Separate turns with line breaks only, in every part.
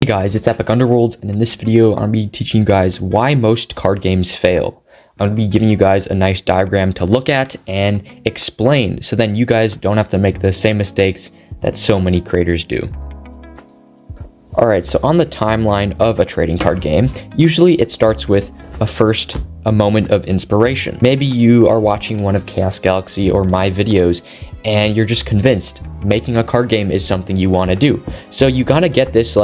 Guys, it's Epic Underworlds, and in this video, I'm going to be teaching you guys why most card games fail. I'm going to be giving you guys a nice diagram to look at and explain, so then you guys don't have to make the same mistakes that so many creators do. Alright, so on the timeline of a trading card game, usually it starts with a moment of inspiration. Maybe you are watching one of Chaos Galaxy or my videos, and you're just convinced making a card game is something you want to do. So you gotta get this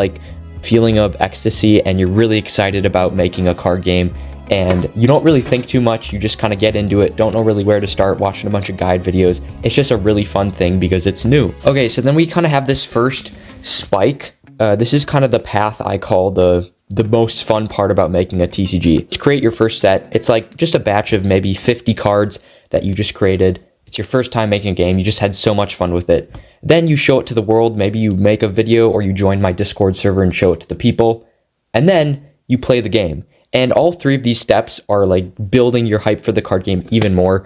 feeling of ecstasy, and you're really excited about making a card game, and you don't really think too much. You just kind of get into it, don't know really where to start, watching a bunch of guide videos. It's just a really fun thing because it's new. Okay, so then we kind of have this first spike. This is kind of the path I call the most fun part about making a TCG. To create your first set, it's like just a batch of maybe 50 cards that you just created. It's your first time making a game, you just had so much fun with it. Then you show it to the world, maybe you make a video or you join my Discord server and show it to the people. And then you play the game. And all three of these steps are like building your hype for the card game even more.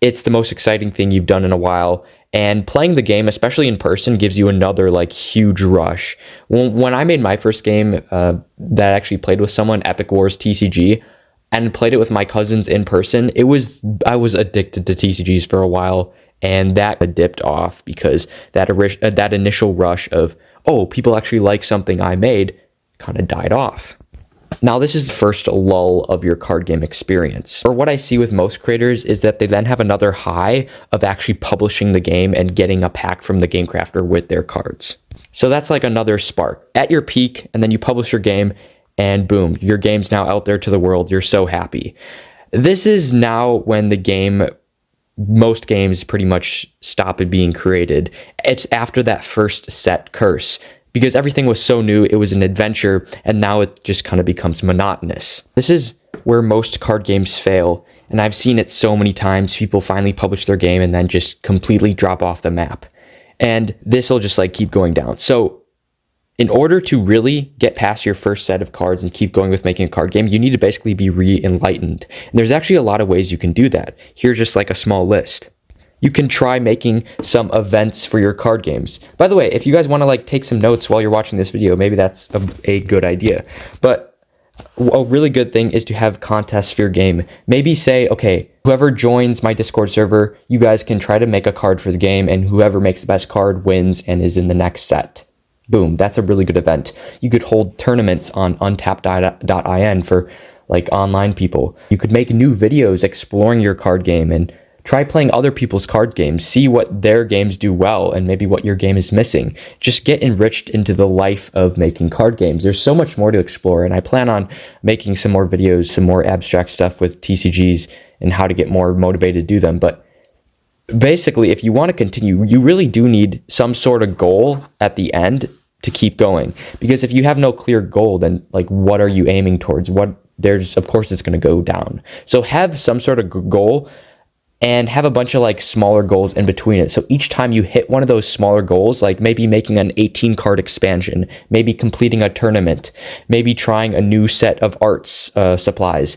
It's the most exciting thing you've done in a while. And playing the game, especially in person, gives you another huge rush. When I made my first game that I actually played with someone, Epic Wars TCG, and played it with my cousins in person, I was addicted to TCGs for a while, and that dipped off because that initial rush of, oh, people actually like something I made, kind of died off. Now, this is the first lull of your card game experience. Or what I see with most creators is that they then have another high of actually publishing the game and getting a pack from the game crafter with their cards. So that's like another spark. At your peak, and then you publish your game, and boom, your game's now out there to the world. You're so happy. This is now when most games pretty much stop being created. It's after that first set curse. Because everything was so new, it was an adventure, and now it just kind of becomes monotonous. This is where most card games fail, and I've seen it so many times. People finally publish their game and then just completely drop off the map. And this will just keep going down. So in order to really get past your first set of cards and keep going with making a card game, you need to basically be re-enlightened. And there's actually a lot of ways you can do that. Here's just a small list. You can try making some events for your card games. By the way, if you guys want to take some notes while you're watching this video, maybe that's a good idea. But a really good thing is to have contests for your game. Maybe say, okay, whoever joins my Discord server, you guys can try to make a card for the game, and whoever makes the best card wins and is in the next set. Boom, that's a really good event. You could hold tournaments on untapped.in for online people. You could make new videos exploring your card game and try playing other people's card games, see what their games do well and maybe what your game is missing. Just get enriched into the life of making card games. There's so much more to explore, and I plan on making some more videos, some more abstract stuff with TCGs and how to get more motivated to do them. But basically, if you want to continue, you really do need some sort of goal at the end to keep going. Because if you have no clear goal, then what are you aiming towards? Of course it's going to go down. So have some sort of goal, and have a bunch of smaller goals in between it. So each time you hit one of those smaller goals, maybe making an 18 card expansion, maybe completing a tournament, maybe trying a new set of arts supplies,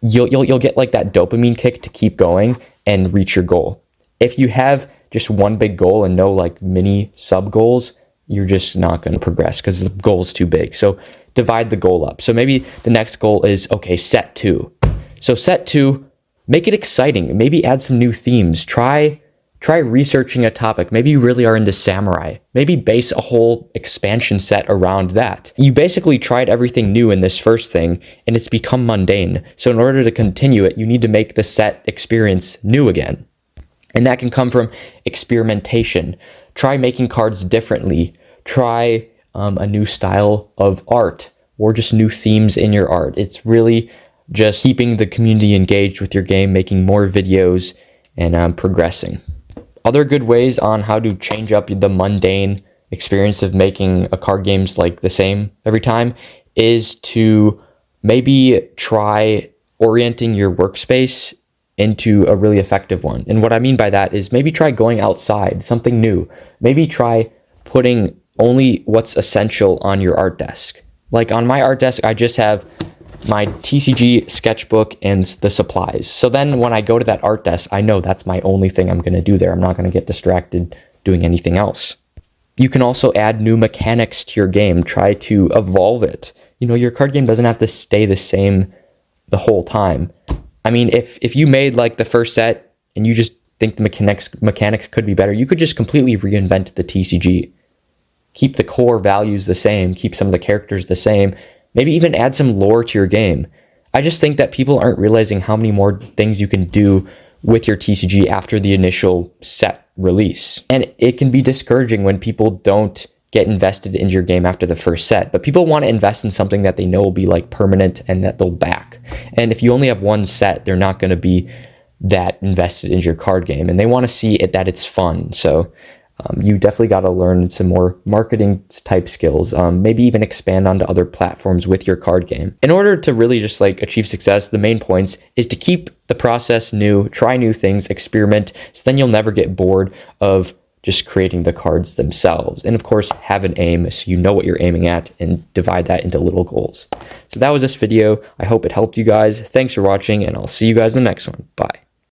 you'll get that dopamine kick to keep going and reach your goal. If you have just one big goal and no mini sub goals, you're just not going to progress because the goal is too big. So divide the goal up. So maybe the next goal is, okay, set 2. So set 2, make it exciting. Maybe add some new themes. Try researching a topic. Maybe you really are into samurai. Maybe base a whole expansion set around that. You basically tried everything new in this first thing, and it's become mundane. So in order to continue it, you need to make the set experience new again. And that can come from experimentation. Try making cards differently. Try a new style of art, or just new themes in your art. It's really just keeping the community engaged with your game, making more videos, and progressing. Other good ways on how to change up the mundane experience of making a card games the same every time is to maybe try orienting your workspace into a really effective one. And what I mean by that is maybe try going outside, something new. Maybe try putting only what's essential on your art desk. On my art desk, I just have my TCG sketchbook and the supplies. So then when I go to that art desk, I know that's my only thing I'm going to do there. I'm not going to get distracted doing anything else. You can also add new mechanics to your game. Try to evolve it. You know, your card game doesn't have to stay the same the whole time. I mean, if you made like the first set and you just think the mechanics could be better, you could just completely reinvent the TCG. Keep the core values the same, keep some of the characters the same, maybe even add some lore to your game. I just think that people aren't realizing how many more things you can do with your TCG after the initial set release. And it can be discouraging when people don't get invested into your game after the first set, but people want to invest in something that they know will be like permanent and that they'll back. And if you only have one set, they're not going to be that invested in your card game, and they want to see it that it's fun. So you definitely got to learn some more marketing type skills, maybe even expand onto other platforms with your card game. In order to really just like achieve success, the main points is to keep the process new, try new things, experiment, so then you'll never get bored of just creating the cards themselves. And of course, have an aim so you know what you're aiming at and divide that into little goals. So that was this video. I hope it helped you guys. Thanks for watching, and I'll see you guys in the next one. Bye.